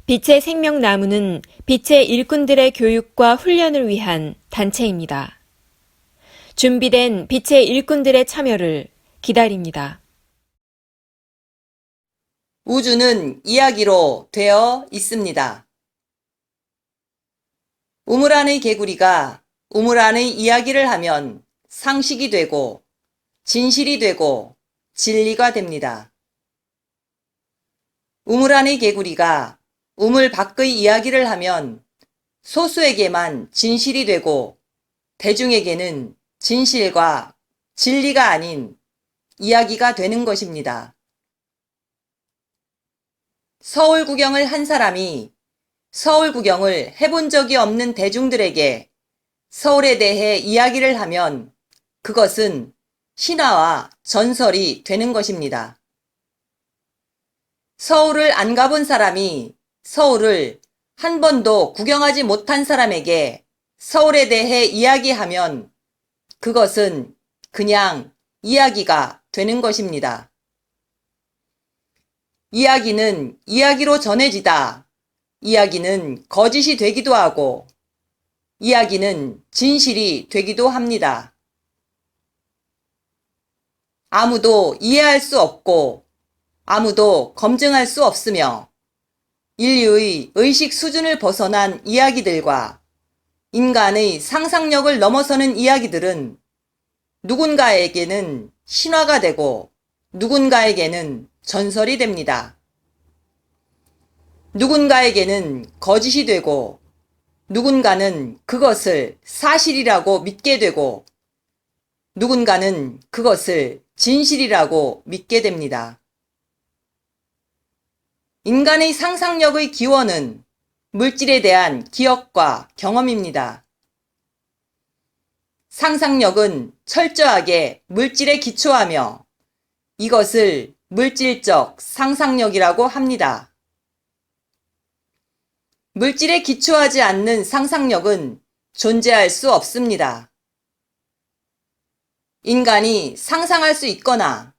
빛의 생명나무는 빛의 일꾼들의 교육과 훈련을 위한 단체입니다. 준비된 빛의 일꾼들의 참여를 기다립니다. 우주는 이야기로 되어 있습니다. 우물 안의 개구리가 우물 안의 이야기를 하면 상식이 되고 진실이 되고 진리가 됩니다. 우물 안의 개구리가 우물 밖의 이야기를 하면 소수에게만 진실이 되고 대중에게는 진실과 진리가 아닌 이야기가 되는 것입니다. 서울 구경을 한 사람이 서울 구경을 해본 적이 없는 대중들에게 서울에 대해 이야기를 하면 그것은 신화와 전설이 되는 것입니다. 서울을 안 가본 사람이 서울을 한 번도 구경하지 못한 사람에게 서울에 대해 이야기하면 그것은 그냥 이야기가 되는 것입니다. 이야기는 이야기로 전해지다. 이야기는 거짓이 되기도 하고 이야기는 진실이 되기도 합니다. 아무도 이해할 수 없고 아무도 검증할 수 없으며 인류의 의식 수준을 벗어난 이야기들과 인간의 상상력을 넘어서는 이야기들은 누군가에게는 신화가 되고 누군가에게는 전설이 됩니다. 누군가에게는 거짓이 되고 누군가는 그것을 사실이라고 믿게 되고 누군가는 그것을 진실이라고 믿게 됩니다. 인간의 상상력의 기원은 물질에 대한 기억과 경험입니다. 상상력은 철저하게 물질에 기초하며 이것을 물질적 상상력이라고 합니다. 물질에 기초하지 않는 상상력은 존재할 수 없습니다. 인간이 상상할 수 있거나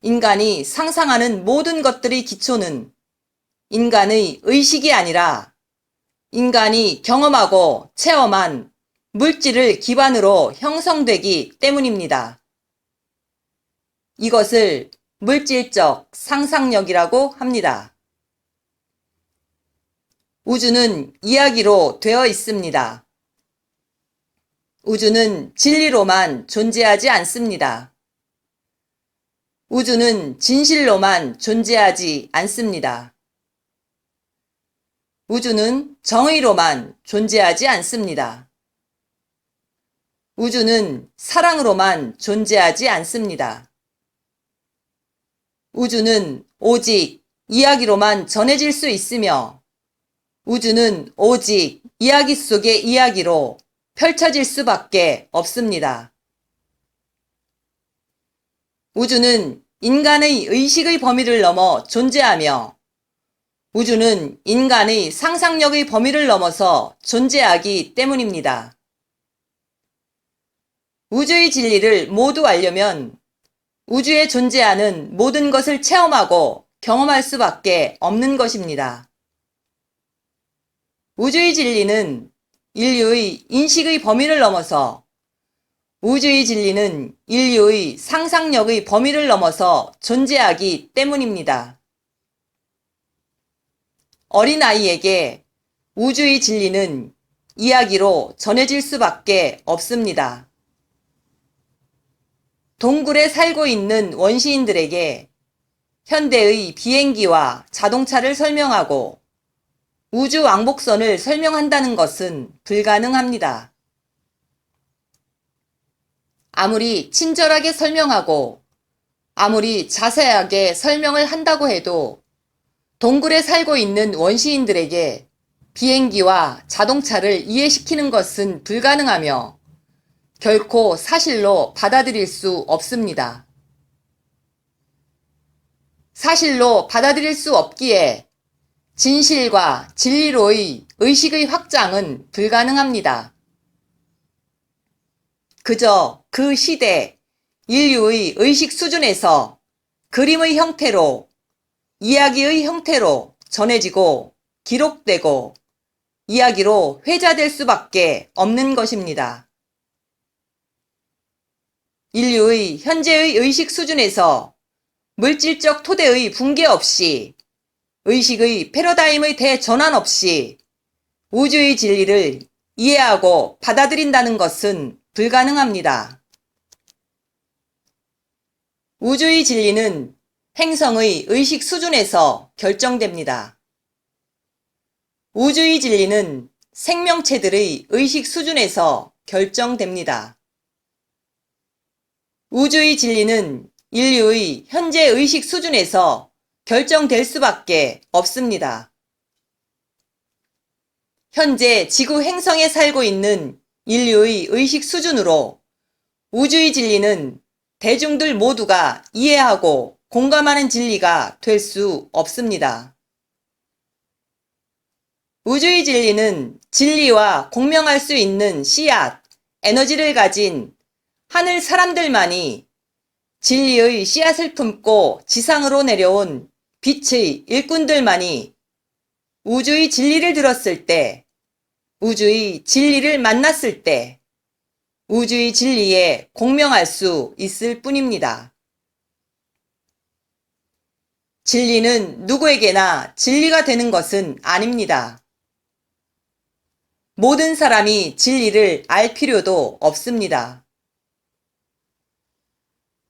인간이 상상하는 모든 것들의 기초는 인간의 의식이 아니라 인간이 경험하고 체험한 물질을 기반으로 형성되기 때문입니다. 이것을 물질적 상상력이라고 합니다. 우주는 이야기로 되어 있습니다. 우주는 진리로만 존재하지 않습니다. 우주는 진실로만 존재하지 않습니다. 우주는 정의로만 존재하지 않습니다. 우주는 사랑으로만 존재하지 않습니다. 우주는 오직 이야기로만 전해질 수 있으며 우주는 오직 이야기 속의 이야기로 펼쳐질 수밖에 없습니다. 우주는 인간의 의식의 범위를 넘어 존재하며 우주는 인간의 상상력의 범위를 넘어서 존재하기 때문입니다. 우주의 진리를 모두 알려면 우주에 존재하는 모든 것을 체험하고 경험할 수밖에 없는 것입니다. 우주의 진리는 인류의 인식의 범위를 넘어서 우주의 진리는 인류의 상상력의 범위를 넘어서 존재하기 때문입니다. 어린아이에게 우주의 진리는 이야기로 전해질 수밖에 없습니다. 동굴에 살고 있는 원시인들에게 현대의 비행기와 자동차를 설명하고 우주 왕복선을 설명한다는 것은 불가능합니다. 아무리 친절하게 설명하고 아무리 자세하게 설명을 한다고 해도 동굴에 살고 있는 원시인들에게 비행기와 자동차를 이해시키는 것은 불가능하며 결코 사실로 받아들일 수 없습니다. 사실로 받아들일 수 없기에 진실과 진리로의 의식의 확장은 불가능합니다. 그저 그 시대 인류의 의식 수준에서 그림의 형태로 이야기의 형태로 전해지고 기록되고 이야기로 회자될 수밖에 없는 것입니다. 인류의 현재의 의식 수준에서 물질적 토대의 붕괴 없이, 의식의 패러다임의 대전환 없이 우주의 진리를 이해하고 받아들인다는 것은 불가능합니다. 우주의 진리는 행성의 의식 수준에서 결정됩니다. 우주의 진리는 생명체들의 의식 수준에서 결정됩니다. 우주의 진리는 인류의 현재 의식 수준에서 결정될 수밖에 없습니다. 현재 지구 행성에 살고 있는 인류의 의식 수준으로 우주의 진리는 대중들 모두가 이해하고 공감하는 진리가 될 수 없습니다. 우주의 진리는 진리와 공명할 수 있는 씨앗, 에너지를 가진 하늘 사람들만이 진리의 씨앗을 품고 지상으로 내려온 빛의 일꾼들만이 우주의 진리를 들었을 때, 우주의 진리를 만났을 때, 우주의 진리에 공명할 수 있을 뿐입니다. 진리는 누구에게나 진리가 되는 것은 아닙니다. 모든 사람이 진리를 알 필요도 없습니다.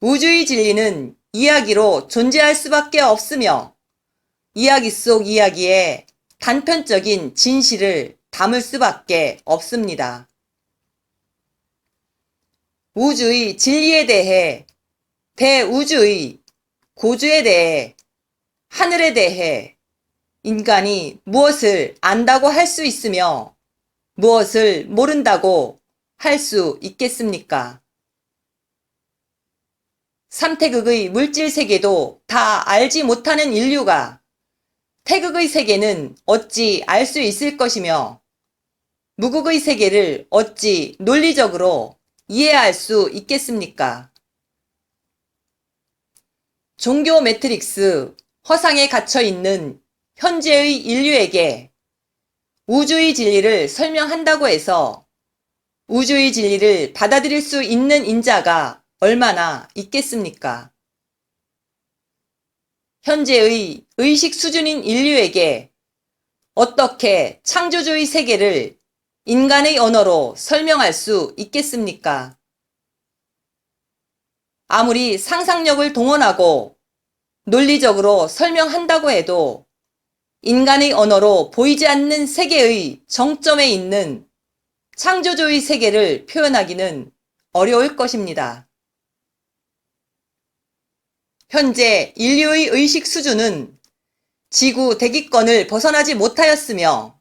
우주의 진리는 이야기로 존재할 수밖에 없으며 이야기 속 이야기에 단편적인 진실을 담을 수밖에 없습니다. 우주의 진리에 대해, 대우주의 고주에 대해, 하늘에 대해 인간이 무엇을 안다고 할 수 있으며 무엇을 모른다고 할 수 있겠습니까? 삼태극의 물질 세계도 다 알지 못하는 인류가 태극의 세계는 어찌 알 수 있을 것이며 무극의 세계를 어찌 논리적으로 이해할 수 있겠습니까? 종교 매트릭스, 허상에 갇혀 있는 현재의 인류에게 우주의 진리를 설명한다고 해서 우주의 진리를 받아들일 수 있는 인자가 얼마나 있겠습니까? 현재의 의식 수준인 인류에게 어떻게 창조주의 세계를 인간의 언어로 설명할 수 있겠습니까? 아무리 상상력을 동원하고 논리적으로 설명한다고 해도 인간의 언어로 보이지 않는 세계의 정점에 있는 창조주의 세계를 표현하기는 어려울 것입니다. 현재 인류의 의식 수준은 지구 대기권을 벗어나지 못하였으며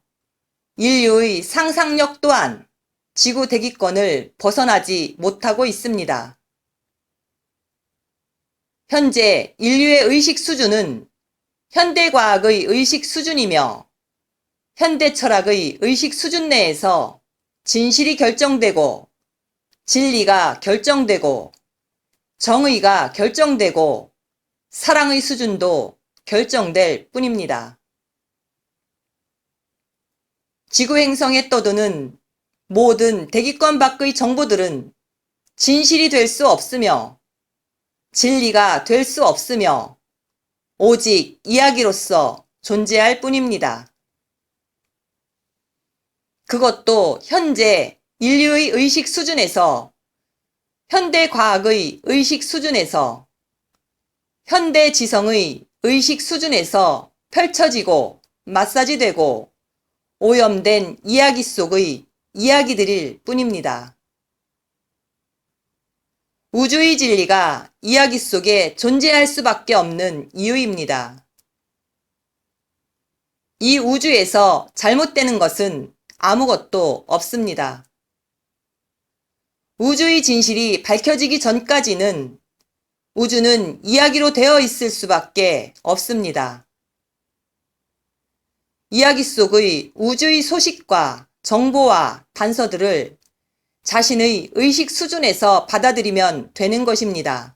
인류의 상상력 또한 지구 대기권을 벗어나지 못하고 있습니다. 현재 인류의 의식 수준은 현대과학의 의식 수준이며 현대철학의 의식 수준 내에서 진실이 결정되고 진리가 결정되고 정의가 결정되고 사랑의 수준도 결정될 뿐입니다. 지구 행성에 떠도는 모든 대기권 밖의 정보들은 진실이 될 수 없으며 진리가 될 수 없으며 오직 이야기로서 존재할 뿐입니다. 그것도 현재 인류의 의식 수준에서, 현대 과학의 의식 수준에서, 현대 지성의 의식 수준에서 펼쳐지고 마사지되고 오염된 이야기 속의 이야기들일 뿐입니다. 우주의 진리가 이야기 속에 존재할 수밖에 없는 이유입니다. 이 우주에서 잘못되는 것은 아무것도 없습니다. 우주의 진실이 밝혀지기 전까지는 우주는 이야기로 되어 있을 수밖에 없습니다. 이야기 속의 우주의 소식과 정보와 단서들을 자신의 의식 수준에서 받아들이면 되는 것입니다.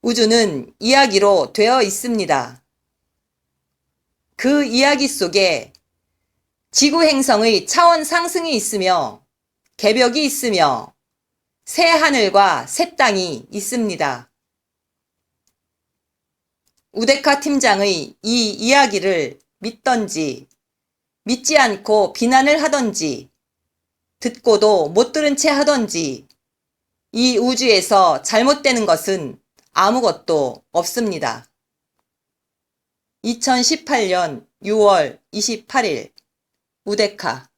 우주는 이야기로 되어 있습니다. 그 이야기 속에 지구 행성의 차원 상승이 있으며 개벽이 있으며 새 하늘과 새 땅이 있습니다. 우데카 팀장의 이 이야기를 믿던지 믿지 않고 비난을 하던지 듣고도 못 들은 채 하던지 이 우주에서 잘못되는 것은 아무것도 없습니다. 2018년 6월 28일 우데카